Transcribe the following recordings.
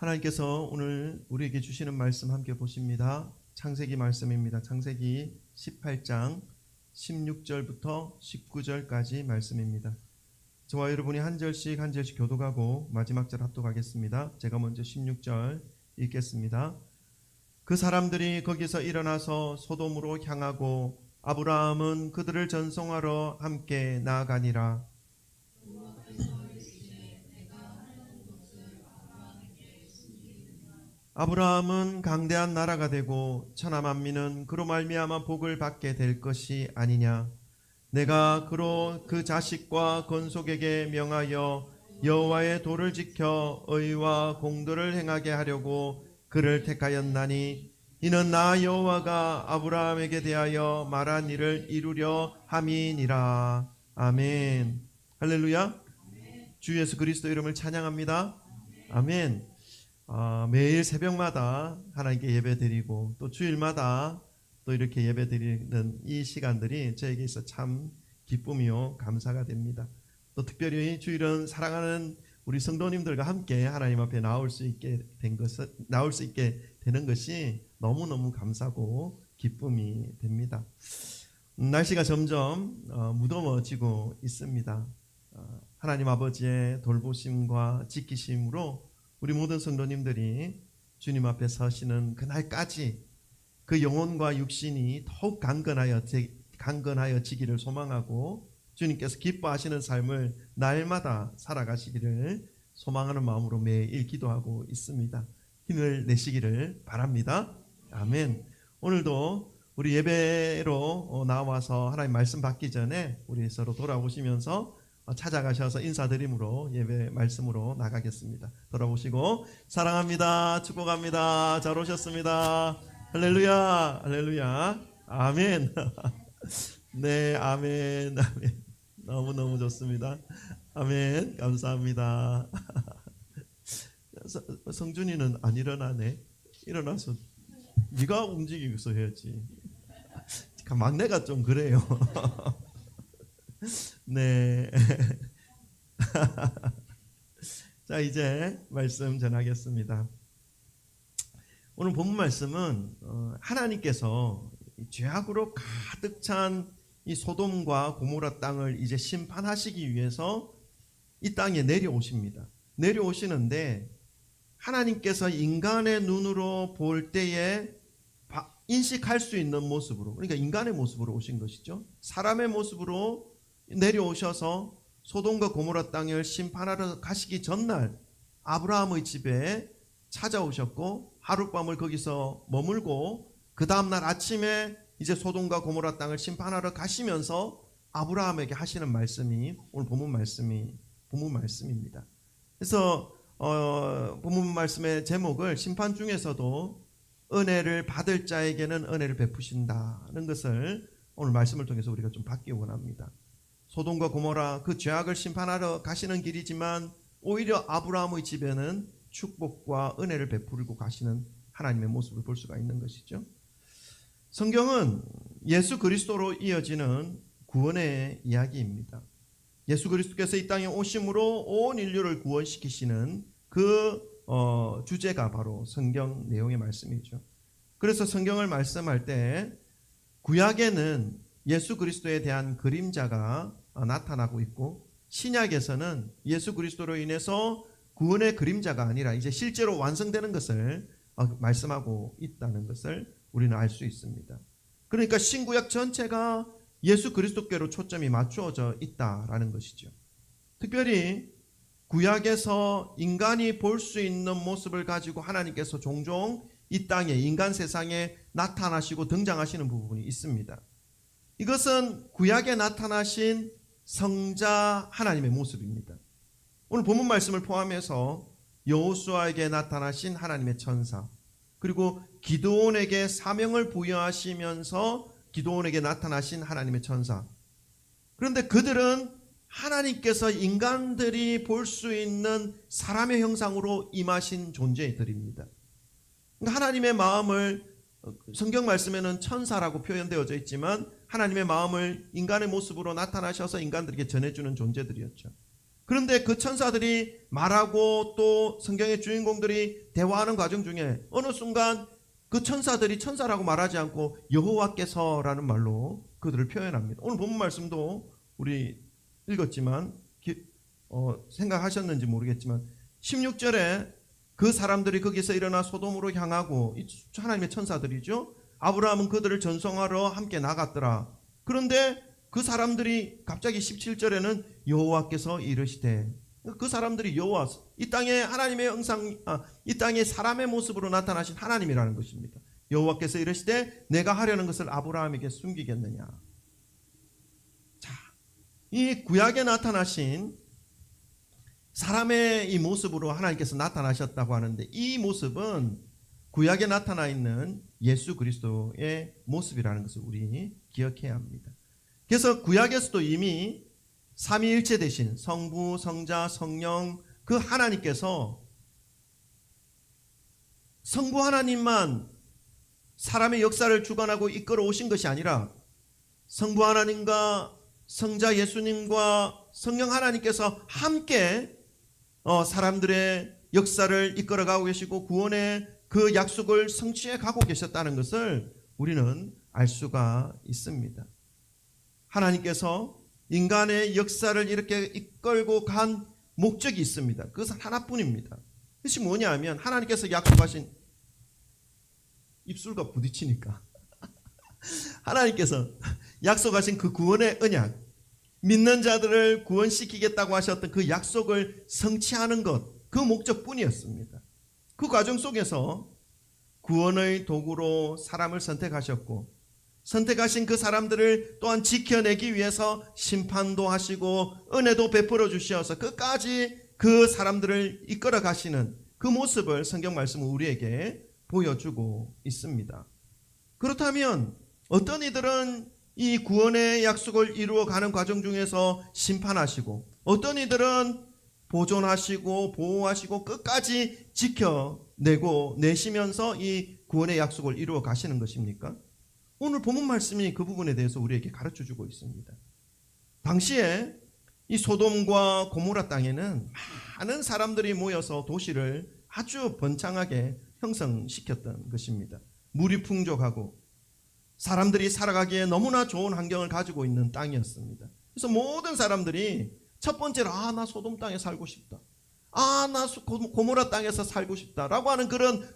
하나님께서 오늘 우리에게 주시는 말씀 함께 보십니다. 창세기 말씀입니다. 창세기 18장 16절부터 19절까지 말씀입니다. 저와 여러분이 한 절씩 교독하고 마지막 절 합독하겠습니다. 제가 먼저 16절 읽겠습니다. 그 사람들이 거기서 일어나서 소돔으로 향하고 아브라함은 그들을 전송하러 함께 나아가니라. 아브라함은 강대한 나라가 되고 천하 만민은 그로 말미암아 복을 받게 될 것이 아니냐. 내가 그로 그 자식과 건속에게 명하여 여호와의 도를 지켜 의와 공도를 행하게 하려고 그를 택하였나니 이는 나 여호와가 아브라함에게 대하여 말한 일을 이루려 함이니라. 아멘. 할렐루야. 주 예수 그리스도 이름을 찬양합니다. 아멘. 매일 새벽마다 하나님께 예배드리고 또 주일마다 또 이렇게 예배드리는 이 시간들이 저에게 있어 참 기쁨이요 감사가 됩니다. 또 특별히 주일은 사랑하는 우리 성도님들과 함께 하나님 앞에 나올 수 있게 되는 것이 너무너무 감사고 기쁨이 됩니다. 날씨가 점점 무더워지고 있습니다. 하나님 아버지의 돌보심과 지키심으로 우리 모든 성도님들이 주님 앞에 서시는 그날까지 그 영혼과 육신이 더욱 강건하여지기를 소망하고 주님께서 기뻐하시는 삶을 날마다 살아가시기를 소망하는 마음으로 매일 기도하고 있습니다. 힘을 내시기를 바랍니다. 아멘. 오늘도 우리 예배로 나와서 하나님 말씀 받기 전에 우리 서로 돌아보시면서 찾아가셔서 인사드림으로 예배 말씀으로 나가겠습니다. 돌아보시고 사랑합니다. 축복합니다. 잘 오셨습니다. 할렐루야. 할렐루야. 아멘. 네, 아멘. 아멘. 너무너무 좋습니다. 아멘. 감사합니다. 성준이는 안 일어나네. 일어나서 네가 움직이면서 해야지. 막내가 좀 그래요. 네. 자, 이제 말씀 전하겠습니다. 오늘 본문 말씀은 하나님께서 죄악으로 가득 찬 이 소돔과 고모라 땅을 이제 심판하시기 위해서 이 땅에 내려오십니다. 내려오시는데 하나님께서 인간의 눈으로 볼 때에 인식할 수 있는 모습으로, 그러니까 인간의 모습으로 오신 것이죠. 사람의 모습으로 내려오셔서 소돔과 고모라 땅을 심판하러 가시기 전날 아브라함의 집에 찾아오셨고 하룻밤을 거기서 머물고 그 다음날 아침에 이제 소돔과 고모라 땅을 심판하러 가시면서 아브라함에게 하시는 말씀이 오늘 본문 말씀입니다. 그래서 본문 말씀의 제목을 심판 중에서도 은혜를 받을 자에게는 은혜를 베푸신다는 것을 오늘 말씀을 통해서 우리가 좀 받기 원합니다. 소돔과 고모라 그 죄악을 심판하러 가시는 길이지만 오히려 아브라함의 집에는 축복과 은혜를 베풀고 가시는 하나님의 모습을 볼 수가 있는 것이죠. 성경은 예수 그리스도로 이어지는 구원의 이야기입니다. 예수 그리스도께서 이 땅에 오심으로 온 인류를 구원시키시는 그 주제가 바로 성경 내용의 말씀이죠. 그래서 성경을 말씀할 때 구약에는 예수 그리스도에 대한 그림자가 나타나고 있고 신약에서는 예수 그리스도로 인해서 구원의 그림자가 아니라 이제 실제로 완성되는 것을 말씀하고 있다는 것을 우리는 알 수 있습니다. 그러니까 신구약 전체가 예수 그리스도께로 초점이 맞추어져 있다라는 것이죠. 특별히 구약에서 인간이 볼 수 있는 모습을 가지고 하나님께서 종종 이 땅에 인간 세상에 나타나시고 등장하시는 부분이 있습니다. 이것은 구약에 나타나신 성자 하나님의 모습입니다. 오늘 본문 말씀을 포함해서 여호수아에게 나타나신 하나님의 천사, 그리고 기드온에게 사명을 부여하시면서 기드온에게 나타나신 하나님의 천사. 그런데 그들은 하나님께서 인간들이 볼 수 있는 사람의 형상으로 임하신 존재들입니다. 하나님의 마음을 성경 말씀에는 천사라고 표현되어져 있지만 하나님의 마음을 인간의 모습으로 나타나셔서 인간들에게 전해주는 존재들이었죠. 그런데 그 천사들이 말하고 또 성경의 주인공들이 대화하는 과정 중에 어느 순간 그 천사들이 천사라고 말하지 않고 여호와께서라는 말로 그들을 표현합니다. 오늘 본문 말씀도 우리 읽었지만 생각하셨는지 모르겠지만 16절에 그 사람들이 거기서 일어나 소돔으로 향하고, 하나님의 천사들이죠. 아브라함은 그들을 전송하러 함께 나갔더라. 그런데 그 사람들이 갑자기 17절에는 여호와께서 이르시되, 그 사람들이 여호와, 이 땅에 하나님의 이 땅에 사람의 모습으로 나타나신 하나님이라는 것입니다. 여호와께서 이르시되 내가 하려는 것을 아브라함에게 숨기겠느냐. 자, 이 구약에 나타나신 사람의 이 모습으로 하나님께서 나타나셨다고 하는데, 이 모습은 구약에 나타나 있는 예수 그리스도의 모습이라는 것을 우리 기억해야 합니다. 그래서 구약에서도 이미 삼위일체 되신 성부, 성자, 성령 그 하나님께서 성부 하나님만 사람의 역사를 주관하고 이끌어 오신 것이 아니라 성부 하나님과 성자 예수님과 성령 하나님께서 함께 사람들의 역사를 이끌어가고 계시고 구원의 그 약속을 성취해 가고 계셨다는 것을 우리는 알 수가 있습니다. 하나님께서 인간의 역사를 이렇게 이끌고 간 목적이 있습니다. 그것은 하나뿐입니다. 그것이 뭐냐면 하나님께서 약속하신, 입술과 부딪히니까 하나님께서 약속하신 그 구원의 언약, 믿는 자들을 구원시키겠다고 하셨던 그 약속을 성취하는 것, 그 목적뿐이었습니다. 그 과정 속에서 구원의 도구로 사람을 선택하셨고, 선택하신 그 사람들을 또한 지켜내기 위해서 심판도 하시고 은혜도 베풀어 주셔서 끝까지 그 사람들을 이끌어 가시는 그 모습을 성경 말씀은 우리에게 보여주고 있습니다. 그렇다면 어떤 이들은 이 구원의 약속을 이루어가는 과정 중에서 심판하시고, 어떤 이들은 보존하시고 보호하시고 끝까지 지켜내고 내시면서 이 구원의 약속을 이루어 가시는 것입니까? 오늘 본문 말씀이 그 부분에 대해서 우리에게 가르쳐주고 있습니다. 당시에 이 소돔과 고모라 땅에는 많은 사람들이 모여서 도시를 아주 번창하게 형성시켰던 것입니다. 물이 풍족하고 사람들이 살아가기에 너무나 좋은 환경을 가지고 있는 땅이었습니다. 그래서 모든 사람들이 첫 번째로 나 소돔 땅에 살고 싶다, 나 고모라 땅에서 살고 싶다라고 하는 그런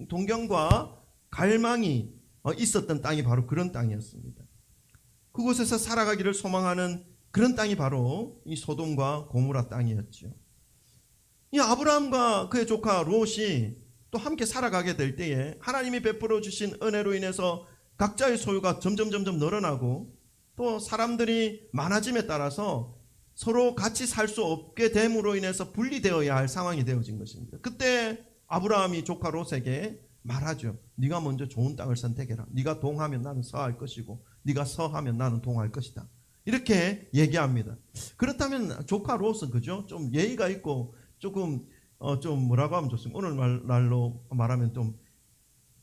동경과 갈망이 있었던 땅이 바로 그런 땅이었습니다. 그곳에서 살아가기를 소망하는 그런 땅이 바로 이 소돔과 고모라 땅이었죠. 이 아브라함과 그의 조카 롯이 또 함께 살아가게 될 때에 하나님이 베풀어 주신 은혜로 인해서 각자의 소유가 점점 늘어나고 또 사람들이 많아짐에 따라서 서로 같이 살 수 없게 됨으로 인해서 분리되어야 할 상황이 되어진 것입니다. 그때 아브라함이 조카 롯에게 말하죠. 네가 먼저 좋은 땅을 선택해라. 네가 동하면 나는 서할 것이고 네가 서하면 나는 동할 것이다. 이렇게 얘기합니다. 그렇다면 조카 롯은 그죠? 좀 예의가 있고 조금 좀 뭐라고 하면 좋습니까? 오늘 날로 말하면 좀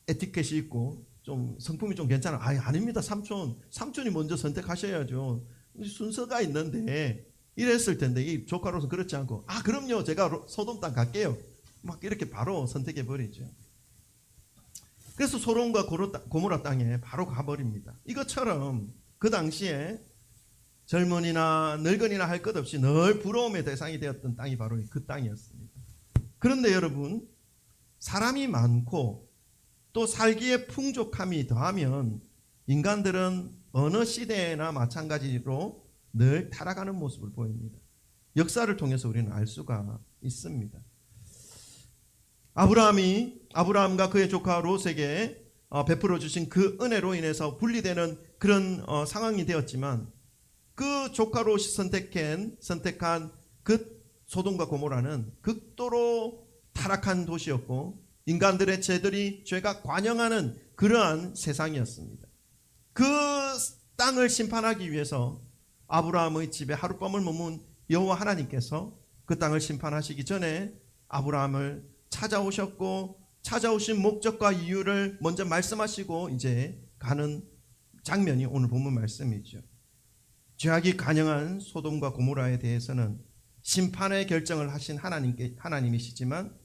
에티켓이 있고 좀 성품이 좀 괜찮아. 아닙니다. 삼촌이 먼저 선택하셔야죠. 순서가 있는데 이랬을 텐데 이 조카 롯은 그렇지 않고 그럼요. 제가 소돔 땅 갈게요. 막 이렇게 바로 선택해 버리죠. 그래서 소돔과 고모라 땅에 바로 가버립니다. 이것처럼 그 당시에 젊은이나 늙은이나 할 것 없이 늘 부러움의 대상이 되었던 땅이 바로 그 땅이었습니다. 그런데 여러분, 사람이 많고 또 살기에 풍족함이 더하면 인간들은 어느 시대에나 마찬가지로 늘 타락하는 모습을 보입니다. 역사를 통해서 우리는 알 수가 있습니다. 아브라함과 그의 조카 롯에게 베풀어 주신 그 은혜로 인해서 분리되는 그런 상황이 되었지만, 그 조카 롯이 선택한 그 소돔과 고모라는 극도로 타락한 도시였고 인간들의 죄가 관영하는 그러한 세상이었습니다. 그 땅을 심판하기 위해서 아브라함의 집에 하룻밤을 머문 여호와 하나님께서 그 땅을 심판하시기 전에 아브라함을 찾아오셨고, 찾아오신 목적과 이유를 먼저 말씀하시고 이제 가는 장면이 오늘 본문 말씀이죠. 죄악이 관영한 소돔과 고모라에 대해서는 심판의 결정을 하신 하나님이시지만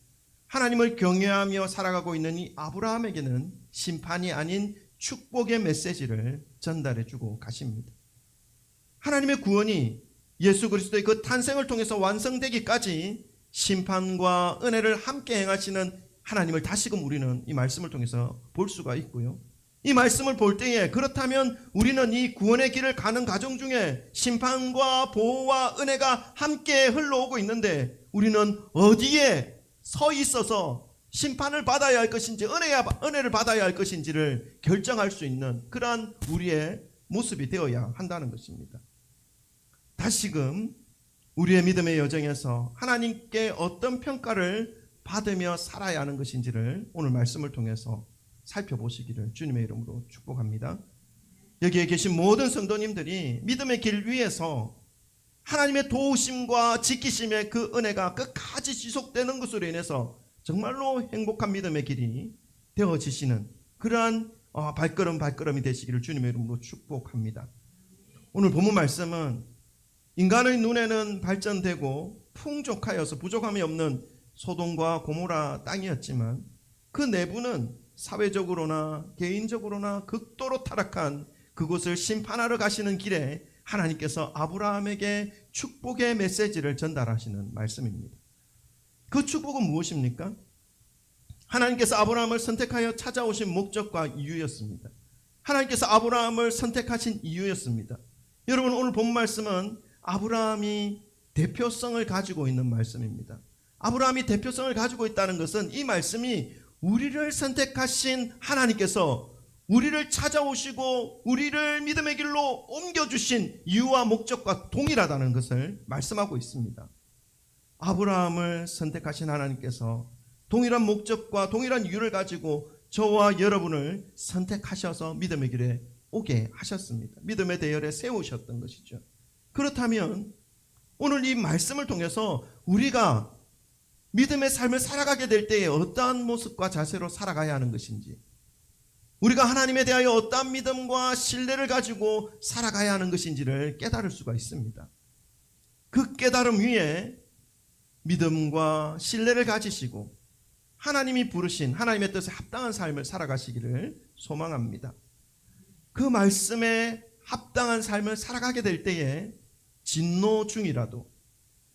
하나님을 경외하며 살아가고 있는 이 아브라함에게는 심판이 아닌 축복의 메시지를 전달해 주고 가십니다. 하나님의 구원이 예수 그리스도의 그 탄생을 통해서 완성되기까지 심판과 은혜를 함께 행하시는 하나님을 다시금 우리는 이 말씀을 통해서 볼 수가 있고요. 이 말씀을 볼 때에 그렇다면 우리는 이 구원의 길을 가는 과정 중에 심판과 보호와 은혜가 함께 흘러오고 있는데 우리는 어디에 서 있어서 심판을 받아야 할 것인지 은혜를 받아야 할 것인지를 결정할 수 있는 그러한 우리의 모습이 되어야 한다는 것입니다. 다시금 우리의 믿음의 여정에서 하나님께 어떤 평가를 받으며 살아야 하는 것인지를 오늘 말씀을 통해서 살펴보시기를 주님의 이름으로 축복합니다. 여기에 계신 모든 성도님들이 믿음의 길 위에서 하나님의 도우심과 지키심의 그 은혜가 끝까지 지속되는 것으로 인해서 정말로 행복한 믿음의 길이 되어지시는 그러한 발걸음이 되시기를 주님의 이름으로 축복합니다. 오늘 본문 말씀은 인간의 눈에는 발전되고 풍족하여서 부족함이 없는 소돔과 고모라 땅이었지만 그 내부는 사회적으로나 개인적으로나 극도로 타락한 그곳을 심판하러 가시는 길에 하나님께서 아브라함에게 축복의 메시지를 전달하시는 말씀입니다. 그 축복은 무엇입니까? 하나님께서 아브라함을 선택하여 찾아오신 목적과 이유였습니다. 하나님께서 아브라함을 선택하신 이유였습니다. 여러분, 오늘 본 말씀은 아브라함이 대표성을 가지고 있는 말씀입니다. 아브라함이 대표성을 가지고 있다는 것은 이 말씀이 우리를 선택하신 하나님께서 우리를 찾아오시고 우리를 믿음의 길로 옮겨주신 이유와 목적과 동일하다는 것을 말씀하고 있습니다. 아브라함을 선택하신 하나님께서 동일한 목적과 동일한 이유를 가지고 저와 여러분을 선택하셔서 믿음의 길에 오게 하셨습니다. 믿음의 대열에 세우셨던 것이죠. 그렇다면 오늘 이 말씀을 통해서 우리가 믿음의 삶을 살아가게 될 때에 어떠한 모습과 자세로 살아가야 하는 것인지, 우리가 하나님에 대하여 어떠한 믿음과 신뢰를 가지고 살아가야 하는 것인지를 깨달을 수가 있습니다. 그 깨달음 위에 믿음과 신뢰를 가지시고 하나님이 부르신 하나님의 뜻에 합당한 삶을 살아가시기를 소망합니다. 그 말씀에 합당한 삶을 살아가게 될 때에 진노 중이라도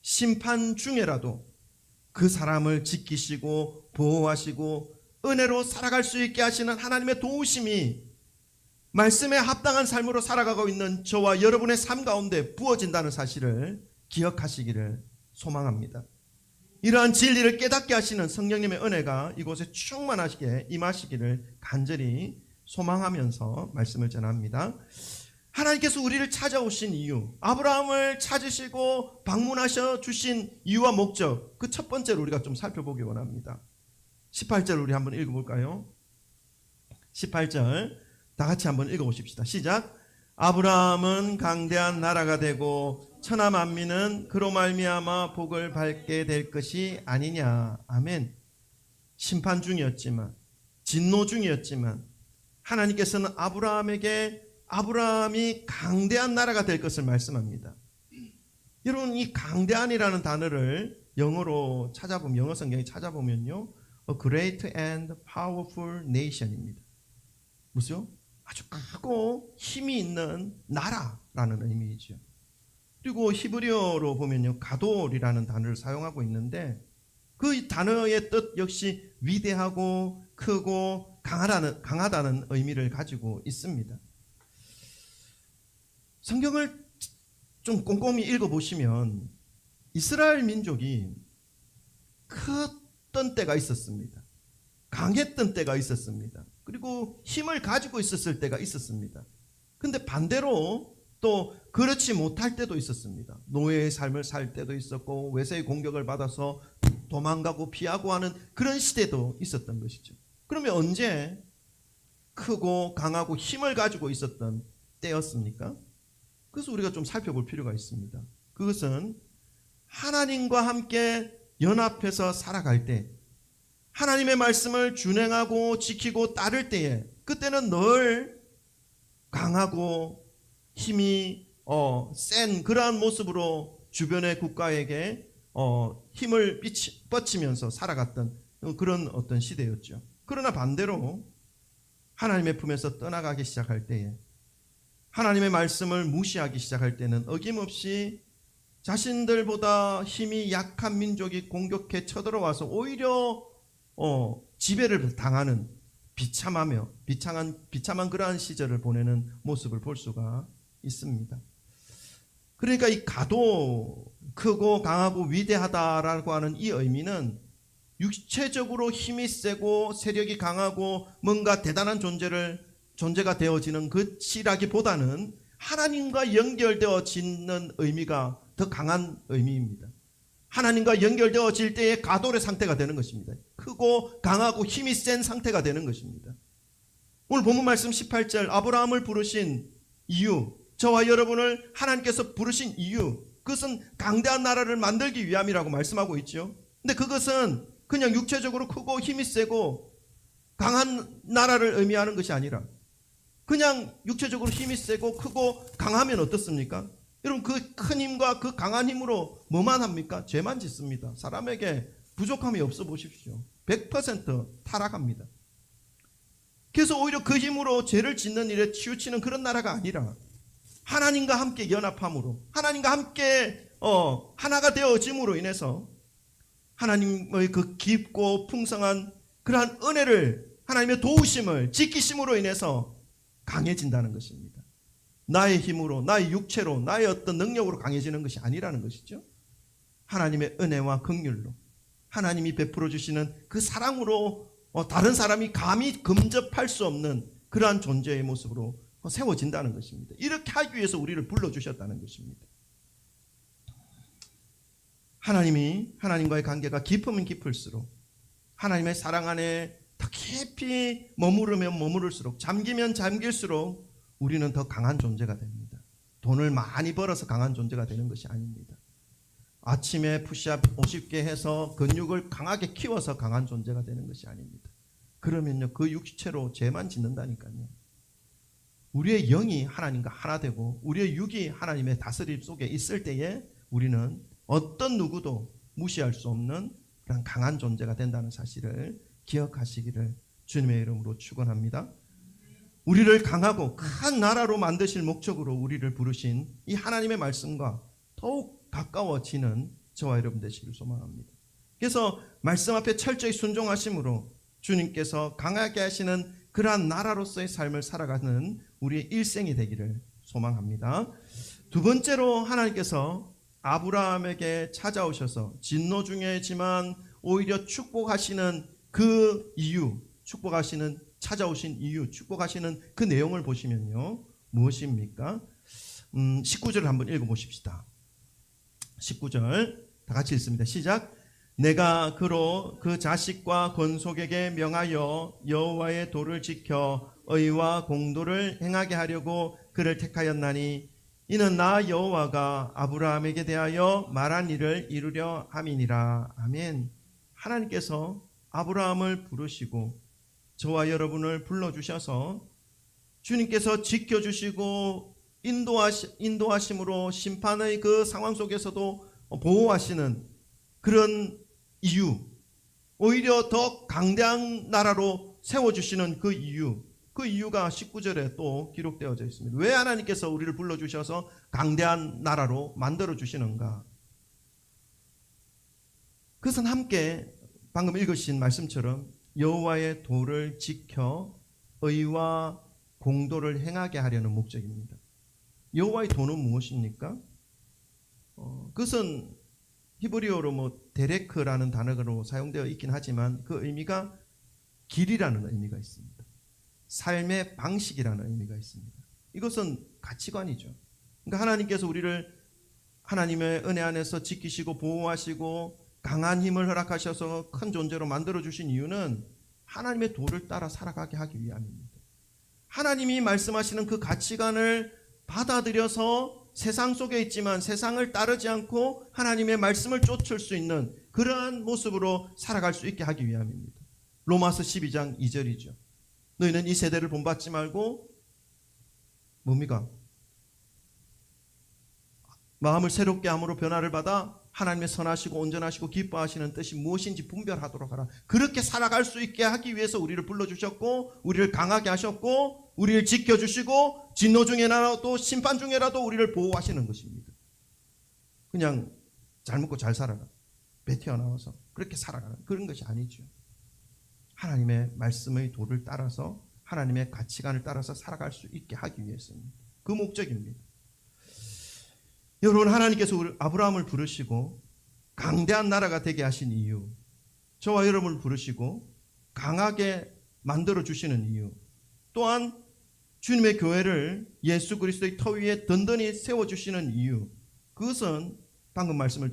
심판 중에라도 그 사람을 지키시고 보호하시고 은혜로 살아갈 수 있게 하시는 하나님의 도우심이 말씀에 합당한 삶으로 살아가고 있는 저와 여러분의 삶 가운데 부어진다는 사실을 기억하시기를 소망합니다. 이러한 진리를 깨닫게 하시는 성령님의 은혜가 이곳에 충만하시게 임하시기를 간절히 소망하면서 말씀을 전합니다. 하나님께서 우리를 찾아오신 이유, 아브라함을 찾으시고 방문하셔 주신 이유와 목적, 그 첫 번째로 우리가 좀 살펴보기 원합니다. 18절 우리 한번 읽어볼까요? 18절 다 같이 한번 읽어보십시다. 시작. 아브라함은 강대한 나라가 되고 천하 만민은 그로 말미암아 복을 받게 될 것이 아니냐. 아멘. 심판 중이었지만, 진노 중이었지만 하나님께서는 아브라함이 강대한 나라가 될 것을 말씀합니다. 여러분, 이 강대한이라는 단어를 영어로 찾아보면, 영어 성경에 찾아보면요, A great and powerful nation입니다. 무엇이요? 아주 크고 힘이 있는 나라라는 의미이죠. 그리고 히브리어로 보면요, 가돌이라는 단어를 사용하고 있는데 그 단어의 뜻 역시 위대하고 크고 강하다는 의미를 가지고 있습니다. 성경을 좀 꼼꼼히 읽어보시면 이스라엘 민족이 컸던 때가 있었습니다. 강했던 때가 있었습니다. 그리고 힘을 가지고 있었을 때가 있었습니다. 근데 반대로 또 그렇지 못할 때도 있었습니다. 노예의 삶을 살 때도 있었고 외세의 공격을 받아서 도망가고 피하고 하는 그런 시대도 있었던 것이죠. 그러면 언제 크고 강하고 힘을 가지고 있었던 때였습니까? 그래서 우리가 좀 살펴볼 필요가 있습니다. 그것은 하나님과 함께 연합해서 살아갈 때, 하나님의 말씀을 준행하고 지키고 따를 때에, 그때는 늘 강하고 힘이 센 그러한 모습으로 주변의 국가에게 힘을 뻗치면서 살아갔던 그런 어떤 시대였죠. 그러나 반대로 하나님의 품에서 떠나가기 시작할 때에, 하나님의 말씀을 무시하기 시작할 때는 어김없이 자신들보다 힘이 약한 민족이 공격해 쳐들어와서 오히려 지배를 당하는 비참한 그러한 시절을 보내는 모습을 볼 수가 있습니다. 그러니까 이 가도 크고 강하고 위대하다라고 하는 이 의미는 육체적으로 힘이 세고 세력이 강하고 뭔가 대단한 존재가 되어지는 것이라기보다는 하나님과 연결되어지는 의미가 더 강한 의미입니다. 하나님과 연결되어질 때의 가돌의 상태가 되는 것입니다. 크고 강하고 힘이 센 상태가 되는 것입니다. 오늘 본문 말씀 18절, 아브라함을 부르신 이유, 저와 여러분을 하나님께서 부르신 이유, 그것은 강대한 나라를 만들기 위함이라고 말씀하고 있죠. 근데 그것은 그냥 육체적으로 크고 힘이 세고 강한 나라를 의미하는 것이 아니라, 그냥 육체적으로 힘이 세고 크고 강하면 어떻습니까? 여러분, 그 큰 힘과 그 강한 힘으로 뭐만 합니까? 죄만 짓습니다. 사람에게 부족함이 없어 보십시오. 100% 타락합니다. 그래서 오히려 그 힘으로 죄를 짓는 일에 치우치는 그런 나라가 아니라, 하나님과 함께 연합함으로, 하나님과 함께 하나가 되어짐으로 인해서 하나님의 그 깊고 풍성한 그러한 은혜를, 하나님의 도우심을 지키심으로 인해서 강해진다는 것입니다. 나의 힘으로, 나의 육체로, 나의 어떤 능력으로 강해지는 것이 아니라는 것이죠. 하나님의 은혜와 긍휼로, 하나님이 베풀어 주시는 그 사랑으로 다른 사람이 감히 근접할 수 없는 그러한 존재의 모습으로 세워진다는 것입니다. 이렇게 하기 위해서 우리를 불러주셨다는 것입니다. 하나님과의 관계가 깊으면 깊을수록, 하나님의 사랑 안에 더 깊이 머무르면 머무를수록, 잠기면 잠길수록 우리는 더 강한 존재가 됩니다. 돈을 많이 벌어서 강한 존재가 되는 것이 아닙니다. 아침에 푸시업 50개 해서 근육을 강하게 키워서 강한 존재가 되는 것이 아닙니다. 그러면요, 그 육체로 죄만 짓는다니까요. 우리의 영이 하나님과 하나 되고 우리의 육이 하나님의 다스림 속에 있을 때에 우리는 어떤 누구도 무시할 수 없는 그런 강한 존재가 된다는 사실을 기억하시기를 주님의 이름으로 축원합니다. 우리를 강하고 큰 나라로 만드실 목적으로 우리를 부르신 이 하나님의 말씀과 더욱 가까워지는 저와 여러분 되시길 소망합니다. 그래서 말씀 앞에 철저히 순종하심으로 주님께서 강하게 하시는 그러한 나라로서의 삶을 살아가는 우리의 일생이 되기를 소망합니다. 두 번째로, 하나님께서 아브라함에게 찾아오셔서 진노 중이지만 오히려 축복하시는 그 이유, 찾아오신 이유, 축복하시는 그 내용을 보시면요, 무엇입니까? 19절을 한번 읽어보십시다. 19절 다 같이 읽습니다. 시작. 내가 그로 그 자식과 건속에게 명하여 여호와의 도를 지켜 의와 공도를 행하게 하려고 그를 택하였나니, 이는 나 여호와가 아브라함에게 대하여 말한 일을 이루려 함이니라. 아멘. 하나님께서 아브라함을 부르시고 저와 여러분을 불러주셔서 주님께서 지켜주시고 인도하심으로 심판의 그 상황 속에서도 보호하시는 그런 이유, 오히려 더 강대한 나라로 세워주시는 그 이유가 19절에 또 기록되어져 있습니다. 왜 하나님께서 우리를 불러주셔서 강대한 나라로 만들어주시는가? 그것은 함께 방금 읽으신 말씀처럼 여호와의 도를 지켜 의와 공도를 행하게 하려는 목적입니다. 여호와의 도는 무엇입니까? 그것은 히브리어로 데레크라는 단어로 사용되어 있긴 하지만 그 의미가 길이라는 의미가 있습니다. 삶의 방식이라는 의미가 있습니다. 이것은 가치관이죠. 그러니까 하나님께서 우리를 하나님의 은혜 안에서 지키시고 보호하시고 강한 힘을 허락하셔서 큰 존재로 만들어주신 이유는 하나님의 도를 따라 살아가게 하기 위함입니다. 하나님이 말씀하시는 그 가치관을 받아들여서 세상 속에 있지만 세상을 따르지 않고 하나님의 말씀을 쫓을 수 있는 그러한 모습으로 살아갈 수 있게 하기 위함입니다. 로마서 12장 2절이죠. 너희는 이 세대를 본받지 말고 뭡니까? 마음을 새롭게 함으로 변화를 받아 하나님의 선하시고 온전하시고 기뻐하시는 뜻이 무엇인지 분별하도록 하라. 그렇게 살아갈 수 있게 하기 위해서 우리를 불러주셨고, 우리를 강하게 하셨고, 우리를 지켜주시고, 진노 중에라도 심판 중에라도 우리를 보호하시는 것입니다. 그냥 잘 먹고 잘 살아라, 배 태어나와서 그렇게 살아가는 그런 것이 아니죠. 하나님의 말씀의 도를 따라서, 하나님의 가치관을 따라서 살아갈 수 있게 하기 위해서입니다. 그 목적입니다. 여러분, 하나님께서 아브라함을 부르시고 강대한 나라가 되게 하신 이유, 저와 여러분을 부르시고 강하게 만들어 주시는 이유, 또한 주님의 교회를 예수 그리스도의 터 위에 든든히 세워주시는 이유, 그것은 방금 말씀을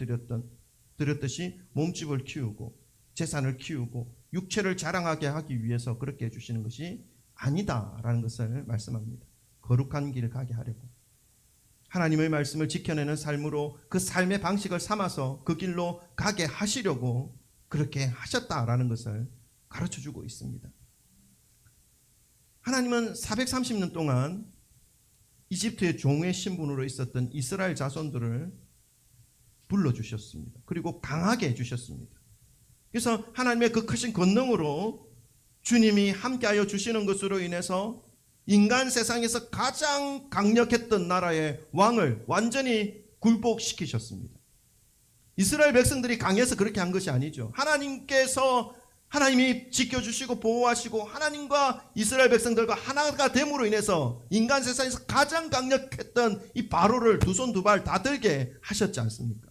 드렸듯이 몸집을 키우고 재산을 키우고 육체를 자랑하게 하기 위해서 그렇게 해주시는 것이 아니다라는 것을 말씀합니다. 거룩한 길을 가게 하려고, 하나님의 말씀을 지켜내는 삶으로 그 삶의 방식을 삼아서 그 길로 가게 하시려고 그렇게 하셨다라는 것을 가르쳐주고 있습니다. 하나님은 430년 동안 이집트의 종의 신분으로 있었던 이스라엘 자손들을 불러주셨습니다. 그리고 강하게 해주셨습니다. 그래서 하나님의 그 크신 권능으로 주님이 함께하여 주시는 것으로 인해서 인간 세상에서 가장 강력했던 나라의 왕을 완전히 굴복시키셨습니다. 이스라엘 백성들이 강해서 그렇게 한 것이 아니죠. 하나님이 지켜주시고 보호하시고 하나님과 이스라엘 백성들과 하나가 됨으로 인해서 인간 세상에서 가장 강력했던 이 바로를 두 손 두 발 다 들게 하셨지 않습니까?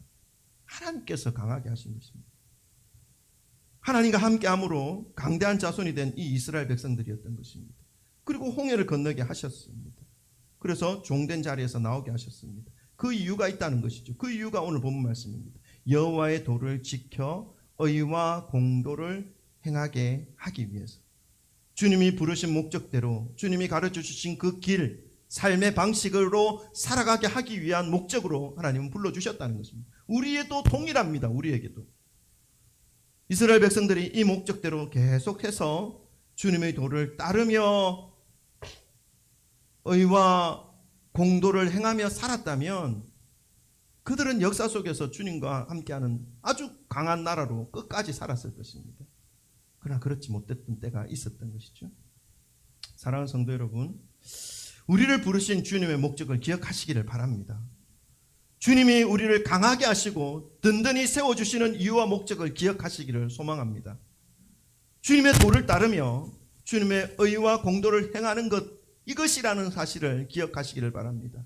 하나님께서 강하게 하신 것입니다. 하나님과 함께함으로 강대한 자손이 된 이 이스라엘 백성들이었던 것입니다. 그리고 홍해를 건너게 하셨습니다. 그래서 종된 자리에서 나오게 하셨습니다. 그 이유가 있다는 것이죠. 그 이유가 오늘 본문 말씀입니다. 여호와의 도를 지켜 의와 공도를 행하게 하기 위해서, 주님이 부르신 목적대로, 주님이 가르쳐 주신 그 길, 삶의 방식으로 살아가게 하기 위한 목적으로 하나님은 불러주셨다는 것입니다. 우리에도 동일합니다. 우리에게도 이스라엘 백성들이 이 목적대로 계속해서 주님의 도를 따르며 의와 공도를 행하며 살았다면 그들은 역사 속에서 주님과 함께하는 아주 강한 나라로 끝까지 살았을 것입니다. 그러나 그렇지 못했던 때가 있었던 것이죠. 사랑하는 성도 여러분, 우리를 부르신 주님의 목적을 기억하시기를 바랍니다. 주님이 우리를 강하게 하시고 든든히 세워주시는 이유와 목적을 기억하시기를 소망합니다. 주님의 도를 따르며 주님의 의와 공도를 행하는 것, 이것이라는 사실을 기억하시기를 바랍니다.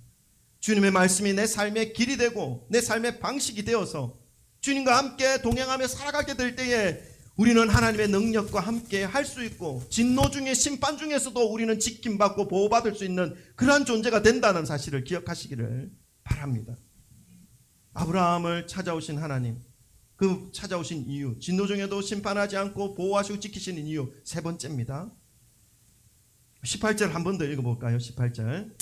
주님의 말씀이 내 삶의 길이 되고 내 삶의 방식이 되어서 주님과 함께 동행하며 살아가게 될 때에 우리는 하나님의 능력과 함께 할 수 있고 진노 중에 심판 중에서도 우리는 지킴받고 보호받을 수 있는 그러한 존재가 된다는 사실을 기억하시기를 바랍니다. 아브라함을 찾아오신 하나님, 그 찾아오신 이유, 진노 중에도 심판하지 않고 보호하시고 지키시는 이유, 세 번째입니다. 18절 한 번 더 읽어볼까요? 18절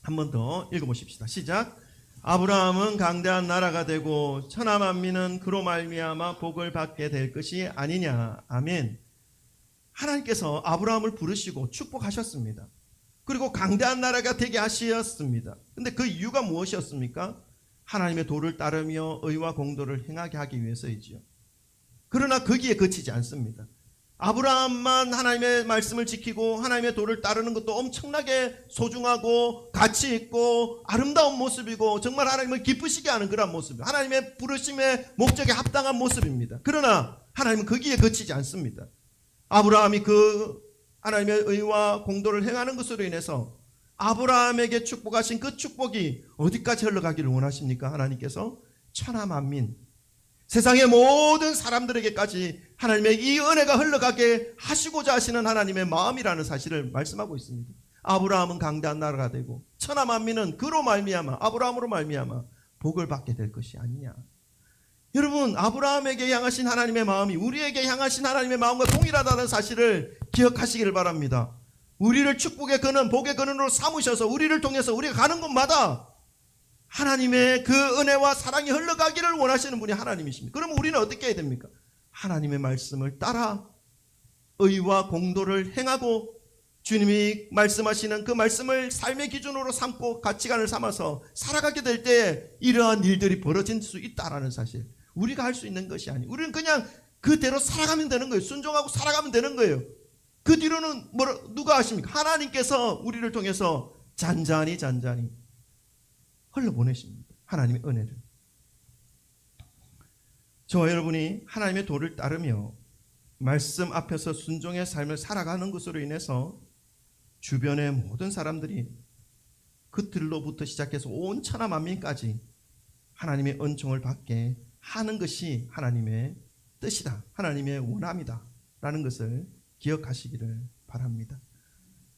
한 번 더 읽어보십시다. 시작. 아브라함은 강대한 나라가 되고 천하 만민은 그로 말미암아 복을 받게 될 것이 아니냐. 아멘. 하나님께서 아브라함을 부르시고 축복하셨습니다. 그리고 강대한 나라가 되게 하셨습니다. 근데 그 이유가 무엇이었습니까? 하나님의 도를 따르며 의와 공도를 행하게 하기 위해서이지요. 그러나 거기에 그치지 않습니다. 아브라함만 하나님의 말씀을 지키고 하나님의 도를 따르는 것도 엄청나게 소중하고 가치 있고 아름다운 모습이고 정말 하나님을 기쁘시게 하는 그런 모습, 하나님의 부르심의 목적에 합당한 모습입니다. 그러나 하나님은 거기에 그치지 않습니다. 아브라함이 그 하나님의 의와 공도를 행하는 것으로 인해서 아브라함에게 축복하신 그 축복이 어디까지 흘러가기를 원하십니까? 하나님께서 천하 만민, 세상의 모든 사람들에게까지 하나님의 이 은혜가 흘러가게 하시고자 하시는 하나님의 마음이라는 사실을 말씀하고 있습니다. 아브라함은 강대한 나라가 되고 천하 만민은 그로 말미암아, 아브라함으로 말미암아 복을 받게 될 것이 아니냐. 여러분, 아브라함에게 향하신 하나님의 마음이 우리에게 향하신 하나님의 마음과 동일하다는 사실을 기억하시기를 바랍니다. 우리를 축복의 근원, 복의 근원으로 삼으셔서 우리를 통해서 우리가 가는 곳마다 하나님의 그 은혜와 사랑이 흘러가기를 원하시는 분이 하나님이십니다. 그럼 우리는 어떻게 해야 됩니까? 하나님의 말씀을 따라 의와 공도를 행하고 주님이 말씀하시는 그 말씀을 삶의 기준으로 삼고 가치관을 삼아서 살아가게 될 때 이러한 일들이 벌어질 수 있다라는 사실. 우리가 할 수 있는 것이 아니에요. 우리는 그냥 그대로 살아가면 되는 거예요. 순종하고 살아가면 되는 거예요. 그 뒤로는 누가 하십니까? 하나님께서 우리를 통해서 잔잔히 흘려보내십니다. 하나님의 은혜를. 저와 여러분이 하나님의 도를 따르며 말씀 앞에서 순종의 삶을 살아가는 것으로 인해서 주변의 모든 사람들이 그들로부터 시작해서 온 천하 만민까지 하나님의 은총을 받게 하는 것이 하나님의 뜻이다. 하나님의 원함이다. 라는 것을 기억하시기를 바랍니다.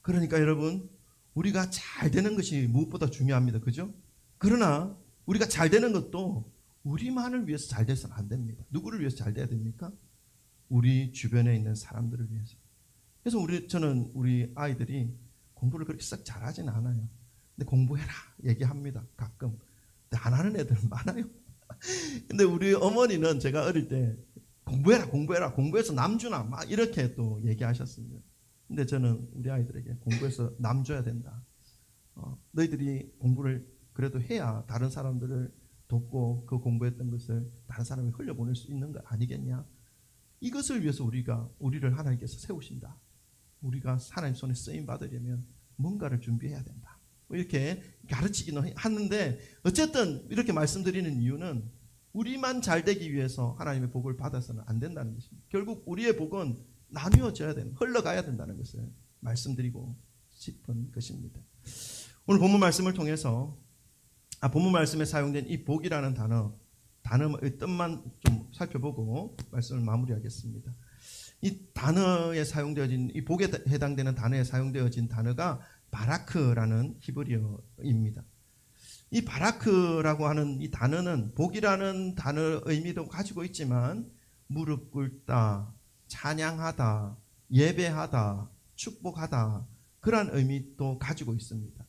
그러니까 여러분, 우리가 잘 되는 것이 무엇보다 중요합니다. 그죠? 그러나 우리가 잘 되는 것도 우리만을 위해서 잘 돼서는 안 됩니다. 누구를 위해서 잘 돼야 됩니까? 우리 주변에 있는 사람들을 위해서. 그래서 저는 우리 아이들이 공부를 그렇게 썩 잘하지는 않아요. 근데 공부해라 얘기합니다. 가끔. 근데 안 하는 애들은 많아요. 근데 우리 어머니는 제가 어릴 때 공부해라 공부해서 남 주나 막 이렇게 또 얘기하셨습니다. 근데 저는 우리 아이들에게 공부해서 남 줘야 된다. 너희들이 공부를 그래도 해야 다른 사람들을 돕고 그 공부했던 것을 다른 사람이 흘려보낼 수 있는 거 아니겠냐. 이것을 위해서 우리를 하나님께서 세우신다. 우리가 하나님 손에 쓰임 받으려면 뭔가를 준비해야 된다. 이렇게 가르치기는 하는데 어쨌든 이렇게 말씀드리는 이유는 우리만 잘 되기 위해서 하나님의 복을 받아서는 안 된다는 것입니다. 결국 우리의 복은 나누어져야 된다. 흘러가야 된다는 것을 말씀드리고 싶은 것입니다. 오늘 본문 말씀을 통해서 본문 말씀에 사용된 이 복이라는 단어의 뜻만 좀 살펴보고 말씀을 마무리하겠습니다. 이 단어에 사용되어진 이 복에 해당되는 단어에 사용되어진 단어가 바라크라는 히브리어입니다. 이 바라크라고 하는 이 단어는 복이라는 단어 의미도 가지고 있지만 무릎 꿇다, 찬양하다, 예배하다, 축복하다 그러한 의미도 가지고 있습니다.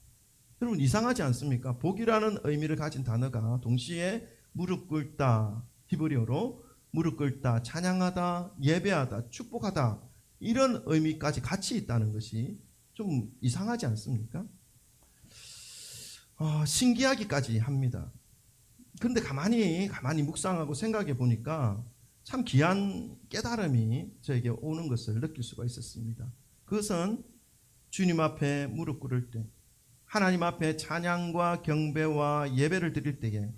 여러분 이상하지 않습니까? 복이라는 의미를 가진 단어가 동시에 무릎 꿇다, 히브리어로 무릎 꿇다, 찬양하다, 예배하다, 축복하다 이런 의미까지 같이 있다는 것이 좀 이상하지 않습니까? 신기하기까지 합니다. 그런데 가만히 묵상하고 생각해 보니까 참 귀한 깨달음이 저에게 오는 것을 느낄 수가 있었습니다. 그것은 주님 앞에 무릎 꿇을 때, 하나님 앞에 찬양과 경배와 예배를 드릴 때에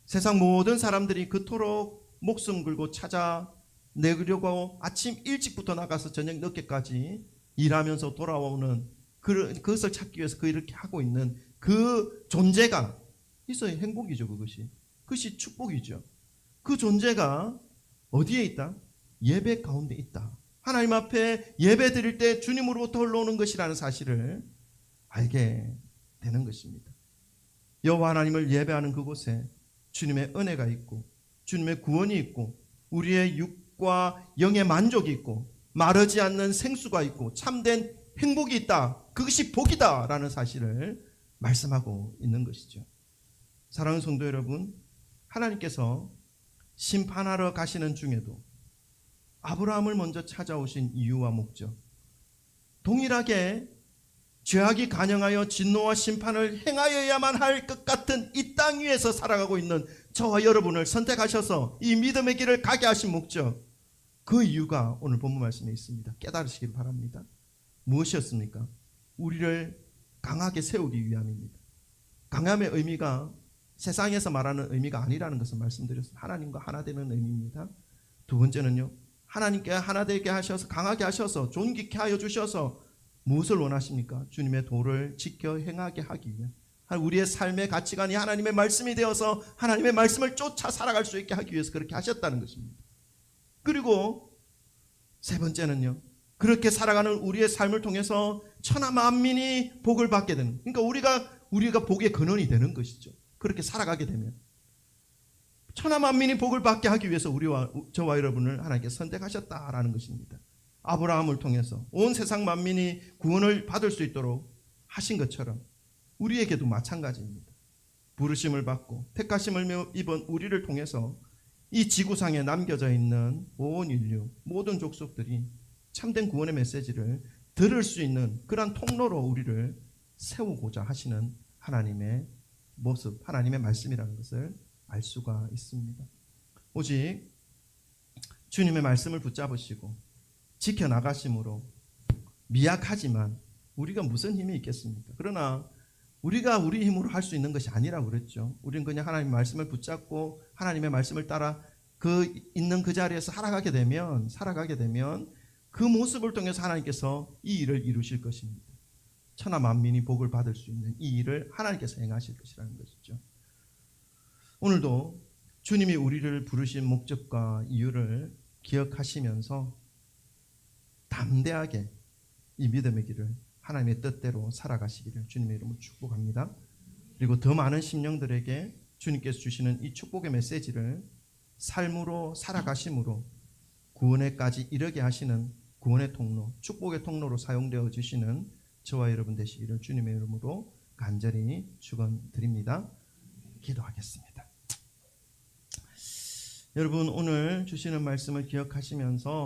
세상 모든 사람들이 그토록 목숨 걸고 찾아내려고 아침 일찍부터 나가서 저녁 늦게까지 일하면서 돌아오는 그것을 찾기 위해서 이렇게 하고 있는 그 존재가 있어야 행복이죠. 그것이 축복이죠. 그 존재가 어디에 있다? 예배 가운데 있다. 하나님 앞에 예배 드릴 때 주님으로부터 흘러오는 것이라는 사실을 알게 되는 것입니다. 여호와 하나님을 예배하는 그곳에 주님의 은혜가 있고 주님의 구원이 있고 우리의 육과 영의 만족이 있고 마르지 않는 생수가 있고 참된 행복이 있다. 그것이 복이다 라는 사실을 말씀하고 있는 것이죠. 사랑하는 성도 여러분, 하나님께서 심판하러 가시는 중에도 아브라함을 먼저 찾아오신 이유와 목적, 동일하게 죄악이 간영하여 진노와 심판을 행하여야만 할 것 같은 이 땅 위에서 살아가고 있는 저와 여러분을 선택하셔서 이 믿음의 길을 가게 하신 목적, 그 이유가 오늘 본문 말씀에 있습니다. 깨달으시길 바랍니다. 무엇이었습니까? 우리를 강하게 세우기 위함입니다. 강함의 의미가 세상에서 말하는 의미가 아니라는 것을 말씀드렸습니다. 하나님과 하나 되는 의미입니다. 두 번째는요, 하나님께 하나 되게 하셔서 강하게 하셔서 존귀케 하여 주셔서 무엇을 원하십니까? 주님의 도를 지켜 행하게 하기 위해 우리의 삶의 가치관이 하나님의 말씀이 되어서 하나님의 말씀을 쫓아 살아갈 수 있게 하기 위해서 그렇게 하셨다는 것입니다. 그리고 세 번째는요, 그렇게 살아가는 우리의 삶을 통해서 천하 만민이 복을 받게 되는, 그러니까 우리가 복의 근원이 되는 것이죠. 그렇게 살아가게 되면 천하 만민이 복을 받게 하기 위해서 저와 여러분을 하나님께 선택하셨다라는 것입니다. 아브라함을 통해서 온 세상 만민이 구원을 받을 수 있도록 하신 것처럼 우리에게도 마찬가지입니다. 부르심을 받고 택하심을 입은 우리를 통해서 이 지구상에 남겨져 있는 온 인류, 모든 족속들이 참된 구원의 메시지를 들을 수 있는 그러한 통로로 우리를 세우고자 하시는 하나님의 모습, 하나님의 말씀이라는 것을 알 수가 있습니다. 오직 주님의 말씀을 붙잡으시고 지켜나가심으로 미약하지만 우리가 무슨 힘이 있겠습니까? 그러나 우리가 우리 힘으로 할 수 있는 것이 아니라고 그랬죠. 우리는 그냥 하나님의 말씀을 붙잡고 하나님의 말씀을 따라 그 있는 그 자리에서 살아가게 되면 그 모습을 통해서 하나님께서 이 일을 이루실 것입니다. 천하 만민이 복을 받을 수 있는 이 일을 하나님께서 행하실 것이라는 것이죠. 오늘도 주님이 우리를 부르신 목적과 이유를 기억하시면서 담대하게 이 믿음의 길을 하나님의 뜻대로 살아가시기를 주님의 이름으로 축복합니다. 그리고 더 많은 심령들에게 주님께서 주시는 이 축복의 메시지를 삶으로 살아가심으로 구원에까지 이르게 하시는 구원의 통로, 축복의 통로로 사용되어 주시는 저와 여러분 되시기를 주님의 이름으로 간절히 축원드립니다. 기도하겠습니다. 여러분, 오늘 주시는 말씀을 기억하시면서